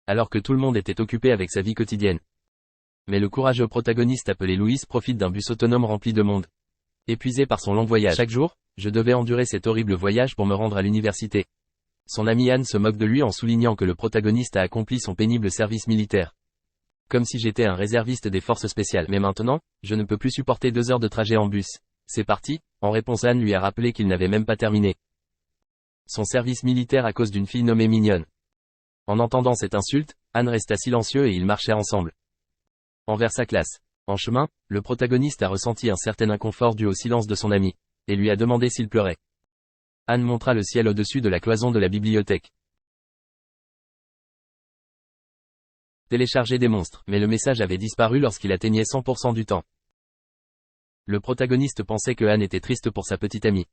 alors que tout le monde était occupé avec sa vie quotidienne. Mais le courageux protagoniste appelé Louis profite d'un bus autonome rempli de monde. Épuisé par son long voyage. Chaque jour, je devais endurer cet horrible voyage pour me rendre à l'université. Son ami Anne se moque de lui en soulignant que le protagoniste a accompli son pénible service militaire. Comme si j'étais un réserviste des forces spéciales. Mais maintenant, je ne peux plus supporter 2 heures de trajet en bus. C'est parti. En réponse, Anne lui a rappelé qu'il n'avait même pas terminé son service militaire à cause d'une fille nommée Mignonne. En entendant cette insulte, Anne resta silencieux et ils marchèrent ensemble envers sa classe. En chemin, le protagoniste a ressenti un certain inconfort dû au silence de son ami, et lui a demandé s'il pleurait. Anne montra le ciel au-dessus de la cloison de la bibliothèque. Télécharger des monstres, mais le message avait disparu lorsqu'il atteignait 100% du temps. Le protagoniste pensait que Anne était triste pour sa petite amie.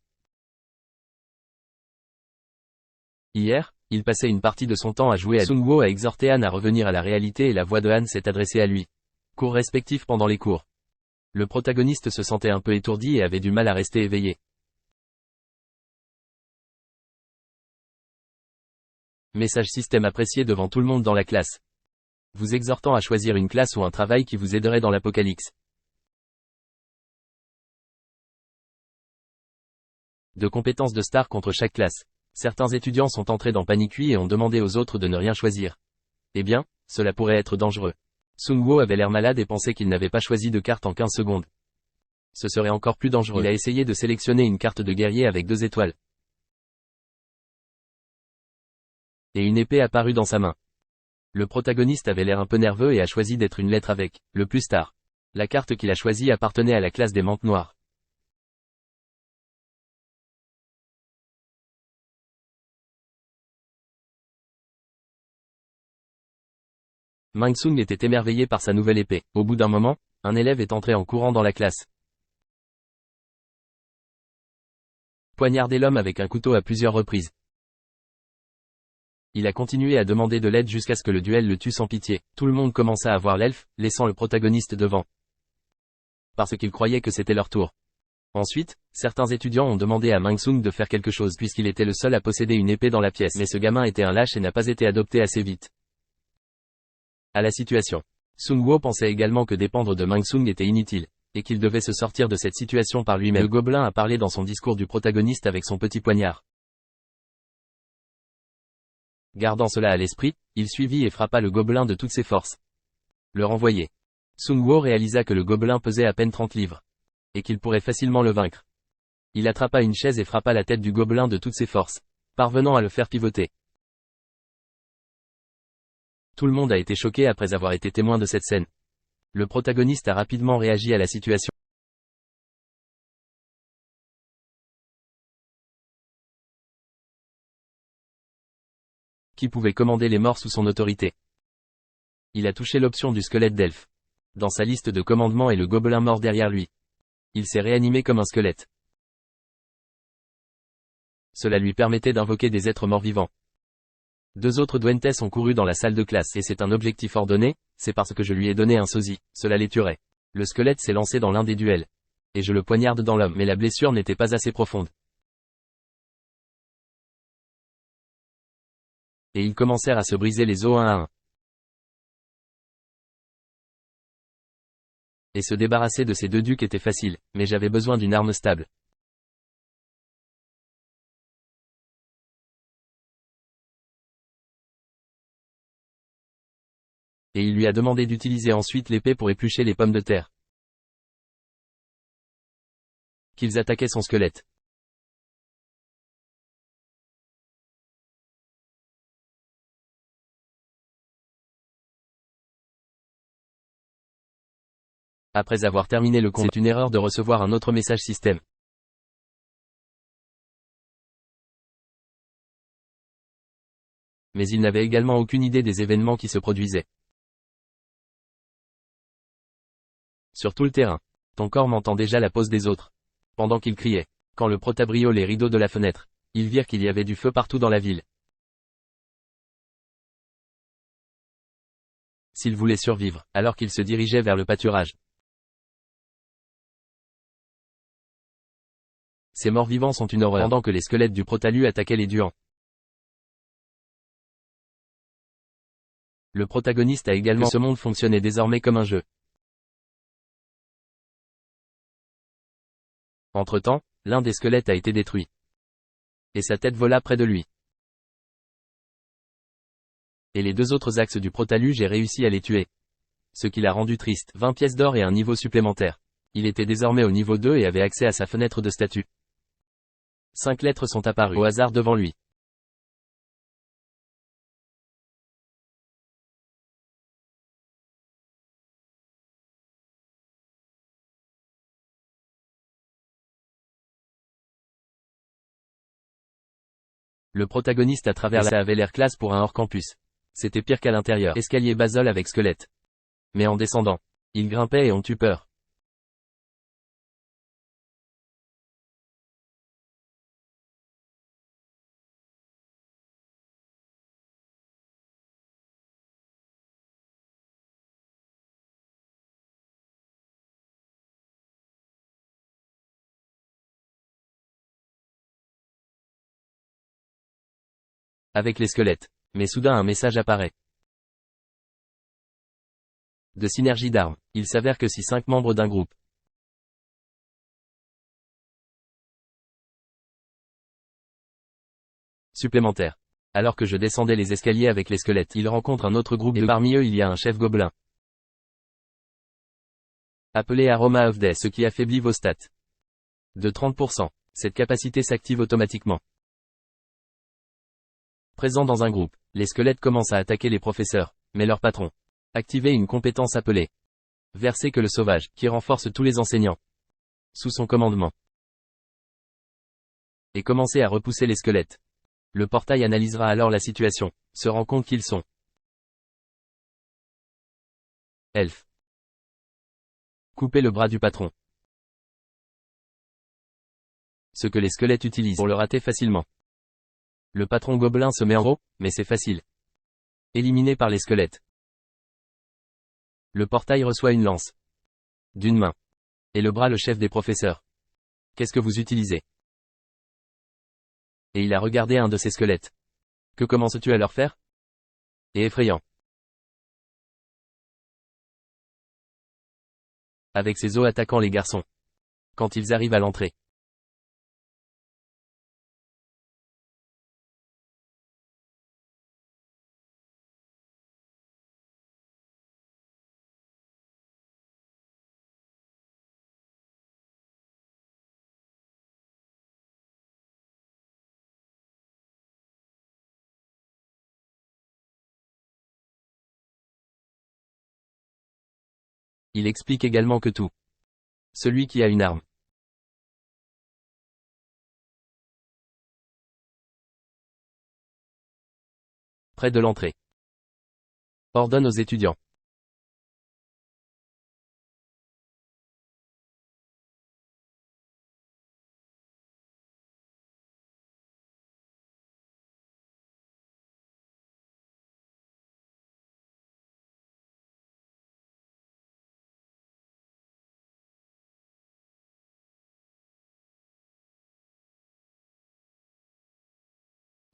Hier, il passait une partie de son temps à jouer à Sung-Woo a exhorté Anne à revenir à la réalité et la voix de Anne s'est adressée à lui. Cours respectifs pendant les cours. Le protagoniste se sentait un peu étourdi et avait du mal à rester éveillé. Message système apprécié devant tout le monde dans la classe. Vous exhortant à choisir une classe ou un travail qui vous aiderait dans l'apocalypse. De compétences de star contre chaque classe. Certains étudiants sont entrés dans panique et ont demandé aux autres de ne rien choisir. Eh bien, cela pourrait être dangereux. Sung-Woo avait l'air malade et pensait qu'il n'avait pas choisi de carte en 15 secondes. Ce serait encore plus dangereux. Il a essayé de sélectionner une carte de guerrier avec 2 étoiles. Et une épée apparut dans sa main. Le protagoniste avait l'air un peu nerveux et a choisi d'être une lettre avec le plus star. La carte qu'il a choisie appartenait à la classe des mantes noires. Ming-Sung était émerveillé par sa nouvelle épée. Au bout d'un moment, un élève est entré en courant dans la classe. Poignardé l'homme avec un couteau à plusieurs reprises. Il a continué à demander de l'aide jusqu'à ce que le duel le tue sans pitié. Tout le monde commença à voir l'elfe, laissant le protagoniste devant. Parce qu'ils croyaient que c'était leur tour. Ensuite, certains étudiants ont demandé à Ming-Sung de faire quelque chose puisqu'il était le seul à posséder une épée dans la pièce. Mais ce gamin était un lâche et n'a pas été adopté assez vite. À la situation. Sung-Woo pensait également que dépendre de Ming-Sung était inutile, et qu'il devait se sortir de cette situation par lui-même. Le gobelin a parlé dans son discours du protagoniste avec son petit poignard. Gardant cela à l'esprit, il suivit et frappa le gobelin de toutes ses forces. Le renvoyer. Sung-Woo réalisa que le gobelin pesait à peine 30 livres. Et qu'il pourrait facilement le vaincre. Il attrapa une chaise et frappa la tête du gobelin de toutes ses forces, parvenant à le faire pivoter. Tout le monde a été choqué après avoir été témoin de cette scène. Le protagoniste a rapidement réagi à la situation. Qui pouvait commander les morts sous son autorité. Il a touché l'option du squelette d'elfe. Dans sa liste de commandements et le gobelin mort derrière lui. Il s'est réanimé comme un squelette. Cela lui permettait d'invoquer des êtres morts-vivants. 2 autres Duentes ont couru dans la salle de classe et c'est un objectif ordonné, c'est parce que je lui ai donné un sosie, cela les tuerait. Le squelette s'est lancé dans l'un des duels. Et je le poignarde dans l'homme, mais la blessure n'était pas assez profonde. Et ils commencèrent à se briser les os un à un. Et se débarrasser de ces 2 ducs était facile, mais j'avais besoin d'une arme stable. Et il lui a demandé d'utiliser ensuite l'épée pour éplucher les pommes de terre. Qu'ils attaquaient son squelette. Après avoir terminé le combat, c'est une erreur de recevoir un autre message système. Mais il n'avait également aucune idée des événements qui se produisaient. Sur tout le terrain. Ton corps m'entend déjà la pause des autres. Pendant qu'il criait. Quand le prota brio les rideaux de la fenêtre, ils virent qu'il y avait du feu partout dans la ville. S'il voulait survivre, alors qu'il se dirigeait vers le pâturage. Ces morts vivants sont une horreur. Pendant que les squelettes du protalu attaquaient les duans. Le protagoniste a également que ce monde fonctionnait désormais comme un jeu. Entre-temps, l'un des squelettes a été détruit. Et sa tête vola près de lui. Et les deux autres axes du protalu, j'ai réussi à les tuer. Ce qui l'a rendu triste. 20 pièces d'or et un niveau supplémentaire. Il était désormais au niveau 2 et avait accès à sa fenêtre de statut. 5 lettres sont apparues au hasard devant lui. Le protagoniste à travers ça avait l'air classe pour un hors-campus. C'était pire qu'à l'intérieur. Escalier basalt avec squelette. Mais en descendant, il grimpait et on eut peur. Avec les squelettes. Mais soudain un message apparaît. De synergie d'armes. Il s'avère que si 5 membres d'un groupe supplémentaire. Alors que je descendais les escaliers avec les squelettes, il rencontre un autre groupe et parmi eux il y a un chef gobelin. Appelé Aroma of Death, ce qui affaiblit vos stats. De 30%. Cette capacité s'active automatiquement. Présent dans un groupe, les squelettes commencent à attaquer les professeurs, mais leur patron. Activer une compétence appelée Verser que le sauvage, qui renforce tous les enseignants. Sous son commandement. Et commencer à repousser les squelettes. Le portail analysera alors la situation, se rend compte qu'ils sont elfes. Couper le bras du patron. Ce que les squelettes utilisent pour le rater facilement. Le patron gobelin se met en haut, mais c'est facile. Éliminé par les squelettes. Le portail reçoit une lance. D'une main. Et le bras le chef des professeurs. Qu'est-ce que vous utilisez? Et il a regardé un de ces squelettes. Que commences-tu à leur faire? Et effrayant. Avec ses os attaquant les garçons. Quand ils arrivent à l'entrée. Il explique également que tout. Celui qui a une arme. Près de l'entrée. Ordonne aux étudiants.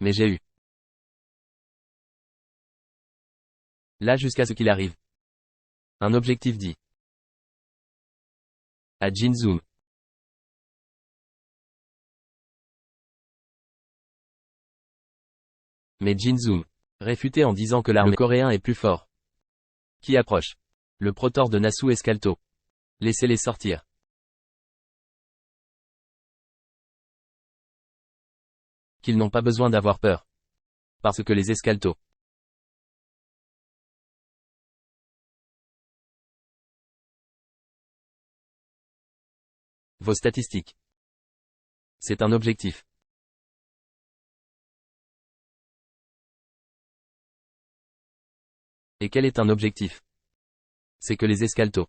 Mais j'ai eu. Là jusqu'à ce qu'il arrive. Un objectif dit. À Jinzoom. Mais Jinzoom. Réfuté en disant que l'arme coréen est plus fort. Qui approche? Le protor de Nasu Escalto. Laissez-les sortir. Qu'ils n'ont pas besoin d'avoir peur. Parce que les Escalto. Vos statistiques. C'est un objectif. Et quel est un objectif? C'est que les Escalto.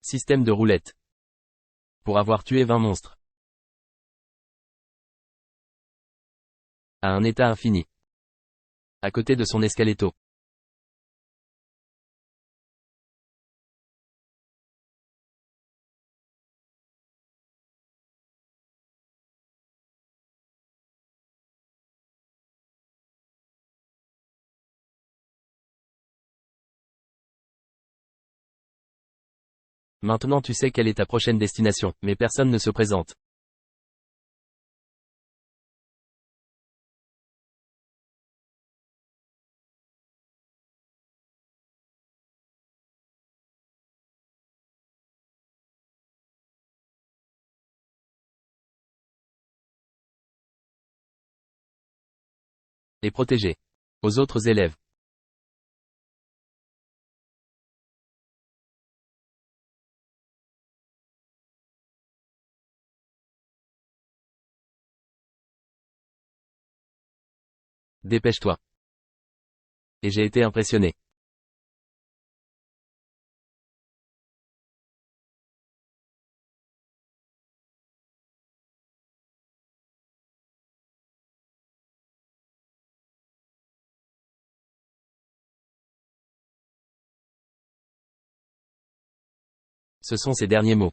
Système de roulette. Pour avoir tué 20 monstres. À un état infini. à côté de son escaletto. Maintenant tu sais quelle est ta prochaine destination, mais personne ne se présente. Et protéger. Aux autres élèves. Dépêche-toi. Et j'ai été impressionné. Ce sont ses derniers mots.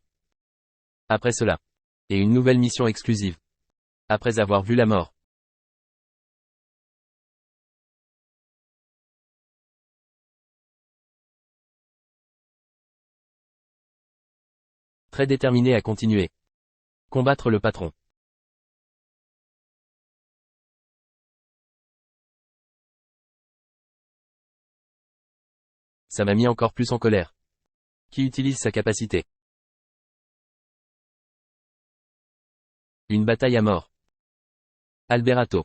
Après cela. Et une nouvelle mission exclusive. Après avoir vu la mort. Très déterminé à continuer. Combattre le patron. Ça m'a mis encore plus en colère. Qui utilise sa capacité. Une bataille à mort. Alberato.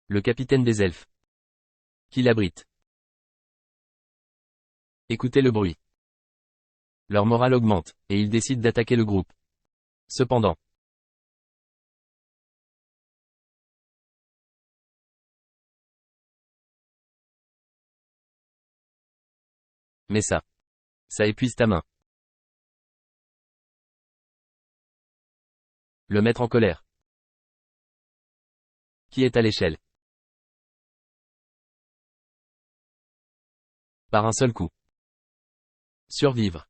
Le capitaine des elfes. Qui l'abrite. Écoutez le bruit. Leur morale augmente, et ils décident d'attaquer le groupe. Cependant. Mais ça épuise ta main. Le mettre en colère. Qui est à l'échelle. Par un seul coup. Survivre.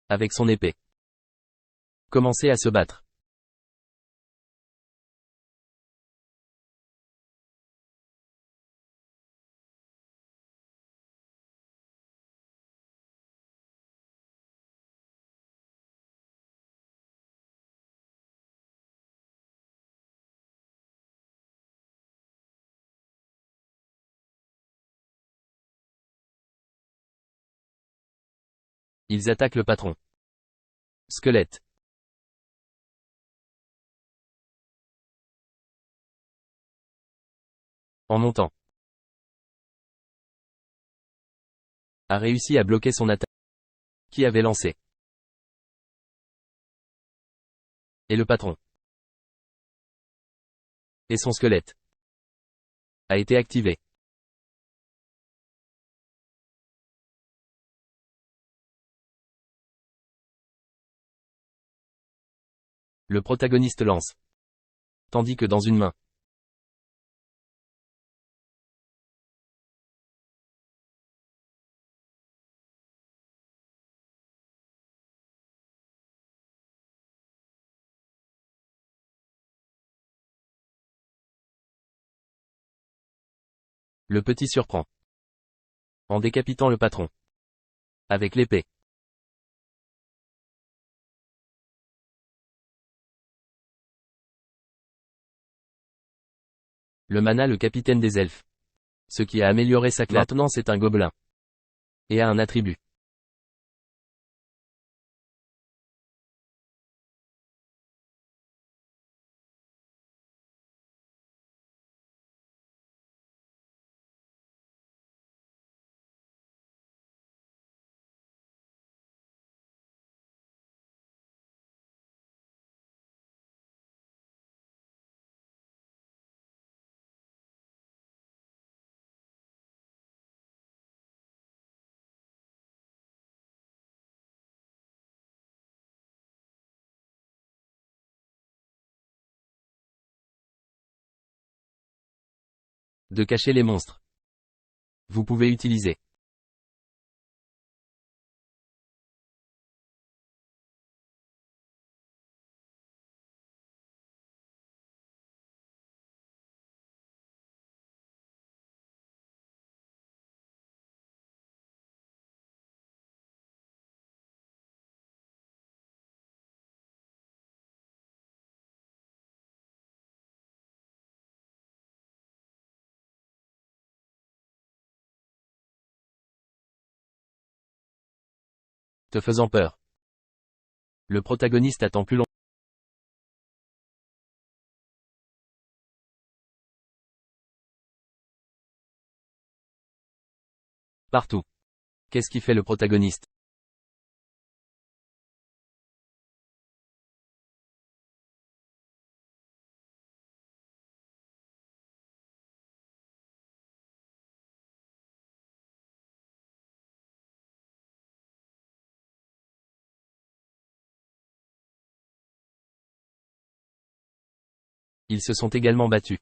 Avec son épée. Commencer à se battre. Ils attaquent le patron. Squelette. En montant. A réussi à bloquer son attaque. Qui avait lancé. Et le patron. Et son squelette. A été activé. Le protagoniste lance. Tandis que dans une main. Le petit surprend. En décapitant le patron. Avec l'épée. Le mana le capitaine des elfes. Ce qui a amélioré sa classe. Maintenant c'est un gobelin. Et a un attribut. De cacher les monstres. Vous pouvez utiliser te faisant peur. Le protagoniste attend plus longtemps. Partout. Qu'est-ce qui fait le protagoniste? Ils se sont également battus.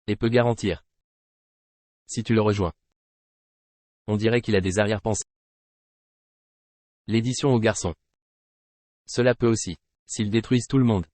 Et peut garantir. Si tu le rejoins. On dirait qu'il a des arrière-pensées. L'édition aux garçons. Cela peut aussi. S'ils détruisent tout le monde.